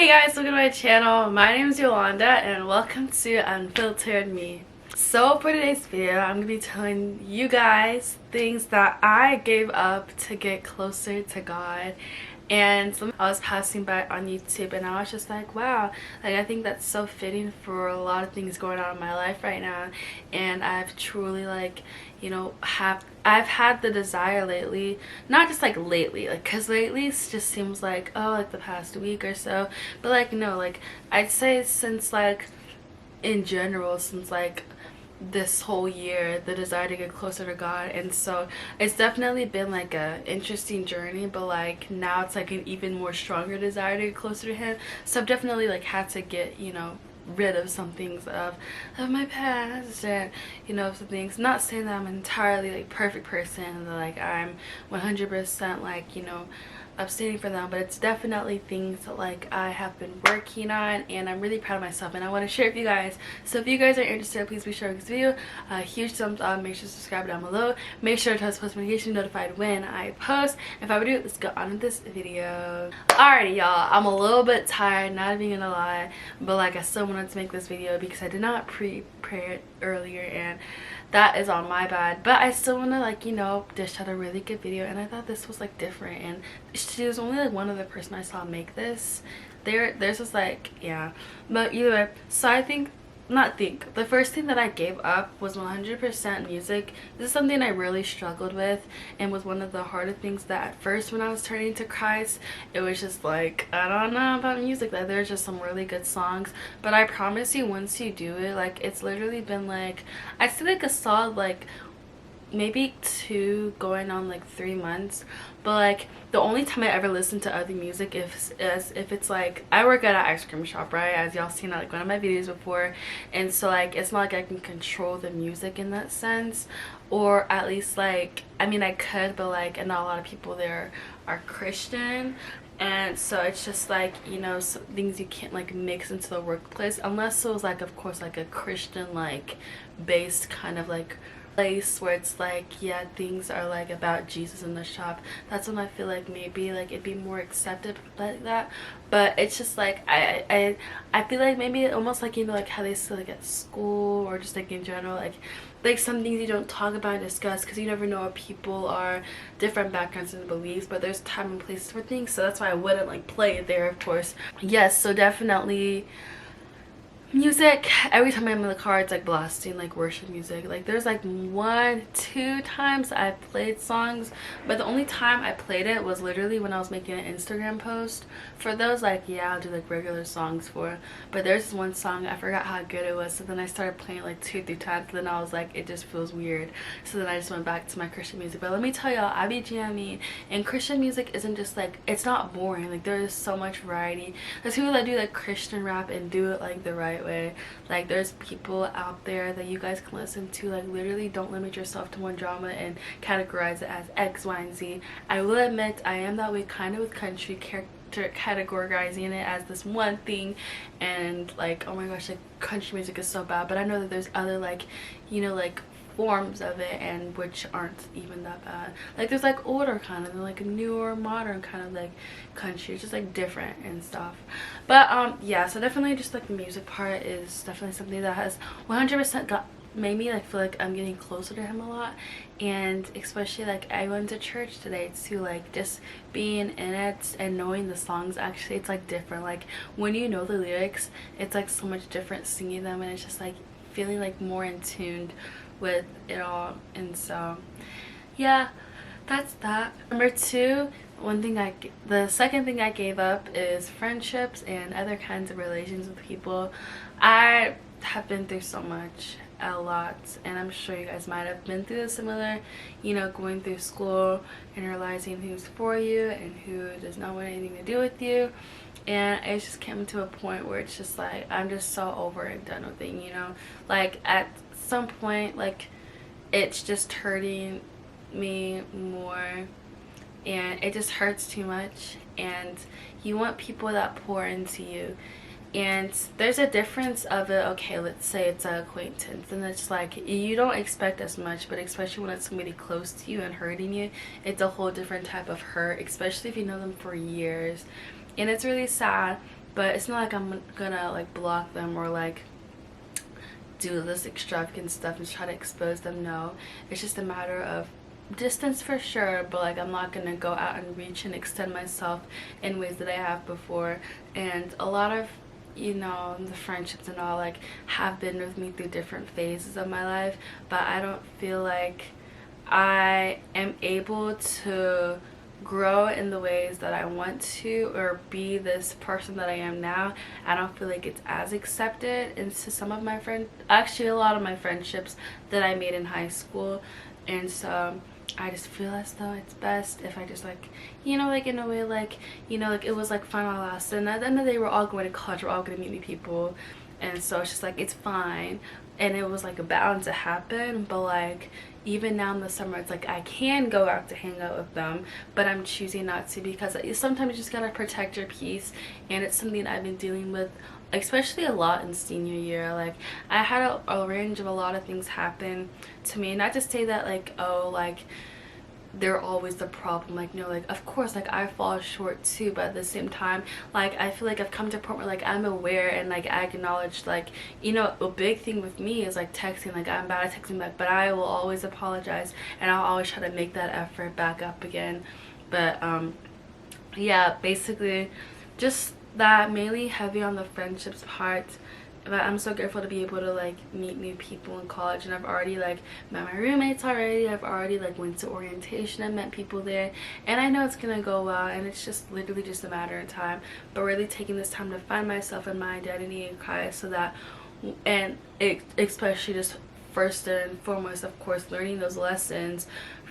Hey guys, welcome to my channel. My name is Yolanda and welcome to Unfiltered Me. So for today's video, I'm going to be telling you guys things that I gave up to get closer to God. And I was passing by on YouTube and I was just like, wow, like I think that's so fitting for a lot of things going on in my life right now. And I've truly I've had the desire lately, not just like lately, like because lately it just seems like, oh, like the past week or so, but like no, like I'd say since like in general, since like this whole year, the desire to get closer to God. And so it's definitely been like a interesting journey, but like now it's like an even more stronger desire to get closer to him. So I've definitely like had to get, rid of some things of my past, and some things, not saying that I'm an entirely like perfect person and that like I'm 100% like abstaining from them, but it's definitely things that like I have been working on and I'm really proud of myself and I want to share with you guys. So if you guys are interested, please be sure to give this video a huge thumbs up, make sure to subscribe down below, make sure to turn post notification notified when I post. If I would do it, let's go on with this video. Alrighty y'all, I'm a little bit tired, not even gonna lie, but like I still wanted to make this video because I did not prepare it earlier and that is on my bad, but I still want to like dish out a really good video, and I thought this was like different, and she was only like one other person I saw make this. There's just like, yeah, but either way, so the first thing that I gave up was 100% music. This is something I really struggled with and was one of the harder things that at first when I was turning to Christ, it was just like, I don't know about music, like there's just some really good songs, but I promise you once you do it, like it's literally been like, I'd say like a solid like maybe 2 going on like 3 months, but like the only time I ever listen to other music is if it's like, I work at an ice cream shop, right, as y'all seen like one of my videos before, and so like it's not like I can control the music in that sense, or at least like, I mean I could, but like, and not a lot of people there are Christian, and so it's just like some things you can't like mix into the workplace unless it was like, of course, like a Christian like based kind of like place where it's like, yeah, things are like about Jesus in the shop. That's when I feel like maybe like it'd be more accepted like that. But it's just like I feel like maybe almost like like how they say like at school or just like in general, like some things you don't talk about and discuss because you never know what people are, different backgrounds and beliefs, but there's time and place for things, so that's why I wouldn't like play it there, of course. Yes, so definitely music. Every time I'm in the car, it's like blasting like worship music. Like there's like 1-2 times I've played songs, but the only time I played it was literally when I was making an Instagram post. For those, like, yeah, I'll do like regular songs for, but there's this one song, I forgot how good it was, so then I started playing it like 2-3 times, then I was like, it just feels weird, so then I just went back to my Christian music. But let me tell y'all, I be jamming, and Christian music isn't just like, it's not boring, like there is so much variety. There's people that do like Christian rap and do it like the right way. Like there's people out there that you guys can listen to, like literally don't limit yourself to one genre and categorize it as X, Y, and Z. I will admit I am that way kind of with country, categorizing it as this one thing, and like, oh my gosh, like country music is so bad, but I know that there's other like like forms of it and which aren't even that bad. Like there's like older kind of, like newer modern kind of like country. It's just like different and stuff. But yeah, so definitely just like the music part is definitely something that has 100% made me like feel like I'm getting closer to him a lot. And especially like I went to church today too, like just being in it and knowing the songs, actually it's like different. Like when you know the lyrics, it's like so much different singing them, and it's just like feeling like more in tune with it all. And so yeah, that's that. Number 2, the second thing I gave up is friendships and other kinds of relations with people. I have been through so much, a lot, and I'm sure you guys might have been through a similar, going through school and realizing who's for you and who does not want anything to do with you. And it just came to a point where it's just like, I'm just so over and done with it, like at some point, like it's just hurting me more and it just hurts too much, and you want people that pour into you. And there's a difference of it. Okay, let's say it's an acquaintance and it's like you don't expect as much, but especially when it's somebody close to you and hurting you, it's a whole different type of hurt, especially if you know them for years. And it's really sad but it's not like I'm gonna like block them or like do this extravagant stuff and try to expose them. No, it's just a matter of distance for sure, but like I'm not gonna go out and reach and extend myself in ways that I have before. And a lot of, you know, the friendships and all like have been with me through different phases of my life, but I don't feel like I am able to grow in the ways that I want to, or be this person that I am now. I don't feel like it's as accepted into some of my friends, actually a lot of my friendships that I made in high school. And so I just feel as though it's best if I just like, you know, like in a way, like, you know, like it was like fun while last, and at the end of the day we're all going to college, we're all going to meet new people, and so it's just like it's fine. And it was like bound to happen, but like even now in the summer it's like I can go out to hang out with them, but I'm choosing not to, because sometimes you just gotta protect your peace. And it's something I've been dealing with especially a lot in senior year. Like I had a range of a lot of things happen to me, not to say that like, oh, like they're always the problem, like no, like of course like I fall short too, but at the same time like I feel like I've come to a point where like I'm aware and like I acknowledge, like, you know, a big thing with me is like texting. Like I'm bad at texting back, but I will always apologize and I'll always try to make that effort back up again. But yeah, basically just that, mainly heavy on the friendships part. But I'm so grateful to be able to like meet new people in college, and I've already like met my roommates already. I've already like went to orientation and met people there, and I know it's gonna go well, and it's just literally just a matter of time. But really taking this time to find myself and my identity in Christ, so that, and it especially just first and foremost, of course, learning those lessons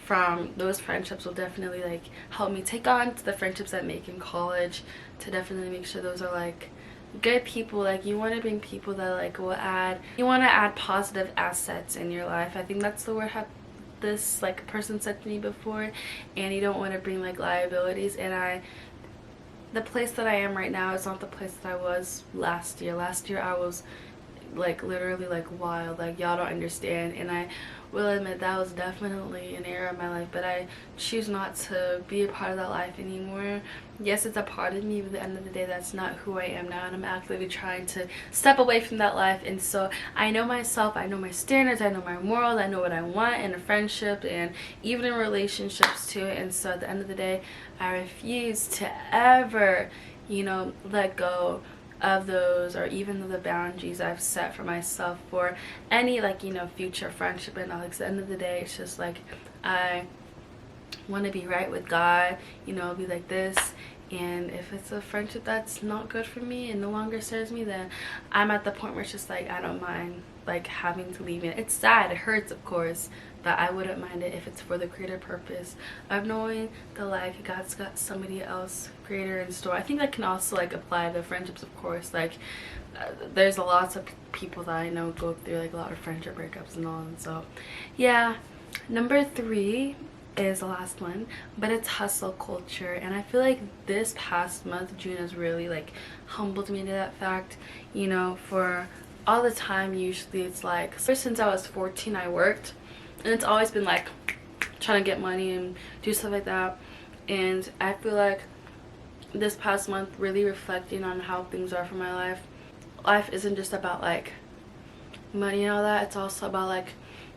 from those friendships will definitely like help me take on to the friendships I make in college, to definitely make sure those are like good people. Like you want to bring people that like will add, you want to add positive assets in your life. I think that's the word this like person said to me before. And you don't want to bring like liabilities. And the place that I am right now is not the place that I was last year. Last year I was like literally like wild, like y'all don't understand. And I will admit that was definitely an era of my life, but I choose not to be a part of that life anymore. Yes, it's a part of me, but at the end of the day that's not who I am now, and I'm actively trying to step away from that life. And so I know myself, I know my standards, I know my morals, I know what I want in a friendship and even in relationships too. And so at the end of the day I refuse to ever, you know, let go of those, or even the boundaries I've set for myself for any like, you know, future friendship. And all. At the end of the day it's just like I want to be right with God, you know, be like this. And if it's a friendship that's not good for me and no longer serves me, then I'm at the point where it's just like I don't mind like having to leave it. It's sad, it hurts of course, but I wouldn't mind it if it's for the greater purpose of knowing that like God's got somebody else greater in store. I think that can also like apply to friendships, of course. Like there's a lots of people that I know go through like a lot of friendship breakups and all. And so yeah, number 3 is the last one, but it's hustle culture. And I feel like this past month, June, has really like humbled me to that fact. You know, for all the time usually it's like, ever since I was 14 I worked, and it's always been like trying to get money and do stuff like that. And I feel like this past month, really reflecting on how things are for my life isn't just about like money and all that. It's also about like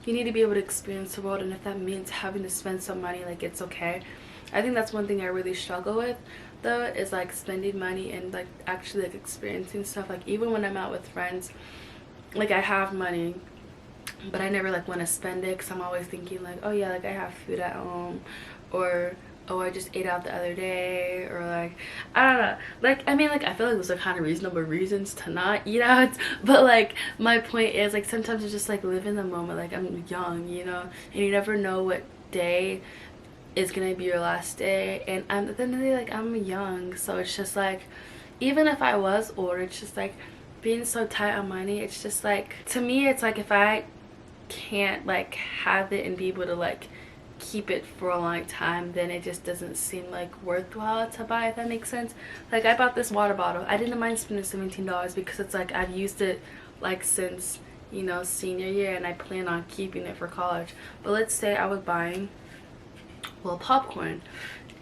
you need to be able to experience the world, and if that means having to spend some money, like it's okay. I think that's one thing I really struggle with though, is like spending money and like actually like experiencing stuff. Like even when I'm out with friends, like I have money but I never like want to spend it, because I'm always thinking like, oh yeah, like I have food at home, or oh I just ate out the other day, or like I don't know, like I mean like I feel like those are kind of reasonable reasons to not eat out. But like my point is like sometimes it's just like live in the moment. Like I'm young, you know, and you never know what day is gonna be your last day. And at the end of the day, like I'm young, so it's just like even if I was older, it's just like being so tight on money, it's just like, to me it's like if I can't like have it and be able to like keep it for a long time, then it just doesn't seem like worthwhile to buy, if that makes sense. Like I bought this water bottle, I didn't mind spending $17 because it's like I've used it like since, you know, senior year, and I plan on keeping it for college. But let's say I was buying, well, popcorn,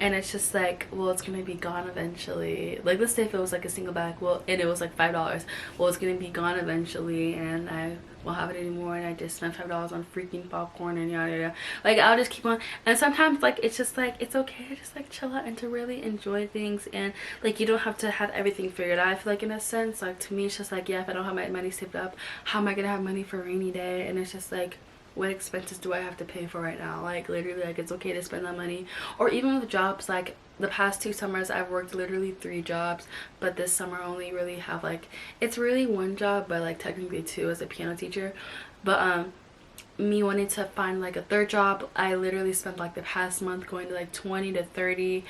and it's just like, well, it's gonna be gone eventually. Like, let's say if it was like a single bag, well, and it was like $5, well, it's gonna be gone eventually, and I won't have it anymore, and I just spent $5 on freaking popcorn and yada yada. Like, I'll just keep on. And sometimes, like, it's just like, it's okay to just like chill out and to really enjoy things, and like, you don't have to have everything figured out. I feel like, in a sense, like, to me, it's just like, yeah, if I don't have my money saved up, how am I gonna have money for a rainy day? And it's just like, what expenses do I have to pay for right now? Like, literally, like, it's okay to spend that money. Or even with jobs, like, the past 2 summers I've worked literally 3 jobs, but this summer I only really have, like, it's really 1 job, but like technically 2 as a piano teacher. But me wanting to find like a 3rd job, I literally spent like the past month going to like 20 to 30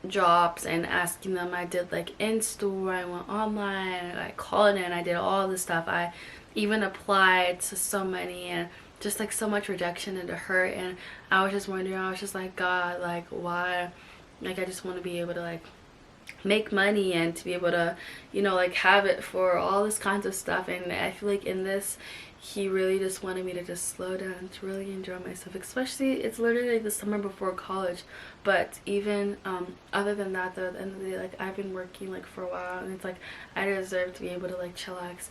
jobs and asking them. I did like in store, I went online, I called in, I did all this stuff. I even applied to so many, and just like so much rejection and hurt. And I was just wondering, I was just like, God, like, why? Like, I just want to be able to like make money and to be able to, you know, like have it for all this kinds of stuff. And I feel like in this, he really just wanted me to just slow down, to really enjoy myself. Especially, it's literally like the summer before college. But even other than that, though, at the end of the day, like, I've been working like for a while, and it's like I deserve to be able to like chillax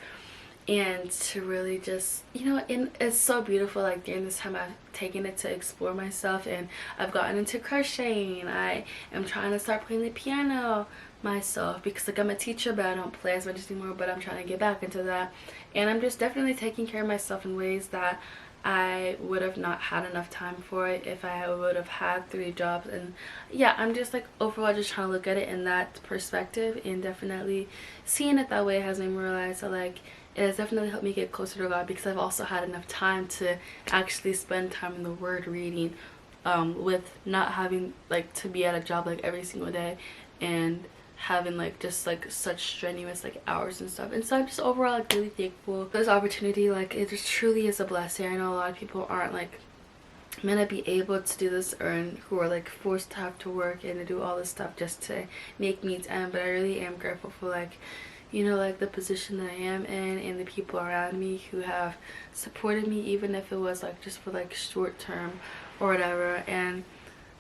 and to really just, you know. And it's so beautiful, like, during this time I've taken it to explore myself, and I've gotten into crocheting. I am trying to start playing the piano myself, because like, I'm a teacher, but I don't play as much anymore, but I'm trying to get back into that. And I'm just definitely taking care of myself in ways that I would have not had enough time for it if I would have had 3 jobs. And yeah, I'm just like overall just trying to look at it in that perspective, and definitely seeing it that way has made me realize that, like, it has definitely helped me get closer to God, because I've also had enough time to actually spend time in the Word reading, with not having like to be at a job like every single day, and having like just like such strenuous like hours and stuff. And so I'm just overall like really thankful for this opportunity. Like, it just truly is a blessing. I know a lot of people aren't like meant to be able to do this, or who are like forced to have to work and to do all this stuff just to make meets end. But I really am grateful for, like, you know, like the position that I am in, and the people around me who have supported me, even if it was like just for like short term or whatever. And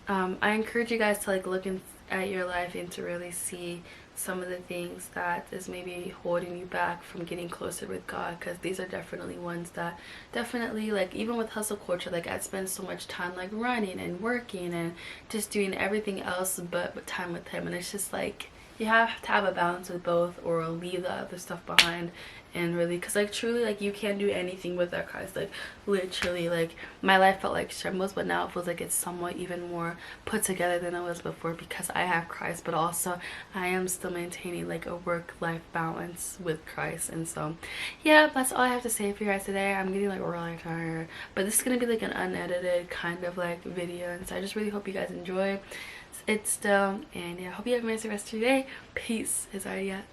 I encourage you guys to like look at your life and to really see some of the things that is maybe holding you back from getting closer with God, because these are definitely ones that definitely, like, even with hustle culture, like, I spend so much time like running and working and just doing everything else but time with him. And it's just like, you have to have a balance with both, or leave the other stuff behind. And really, because like truly, like, you can't do anything without Christ. Like, literally, like, my life felt like shambles, but now it feels like it's somewhat even more put together than it was before, because I have Christ, but also I am still maintaining like a work-life balance with Christ. And so yeah, that's all I have to say for you guys today. I'm getting like really tired, but this is gonna be like an unedited kind of like video, and so I just really hope you guys enjoy it still. And yeah, I hope you have a nice rest of your day. Peace is already out.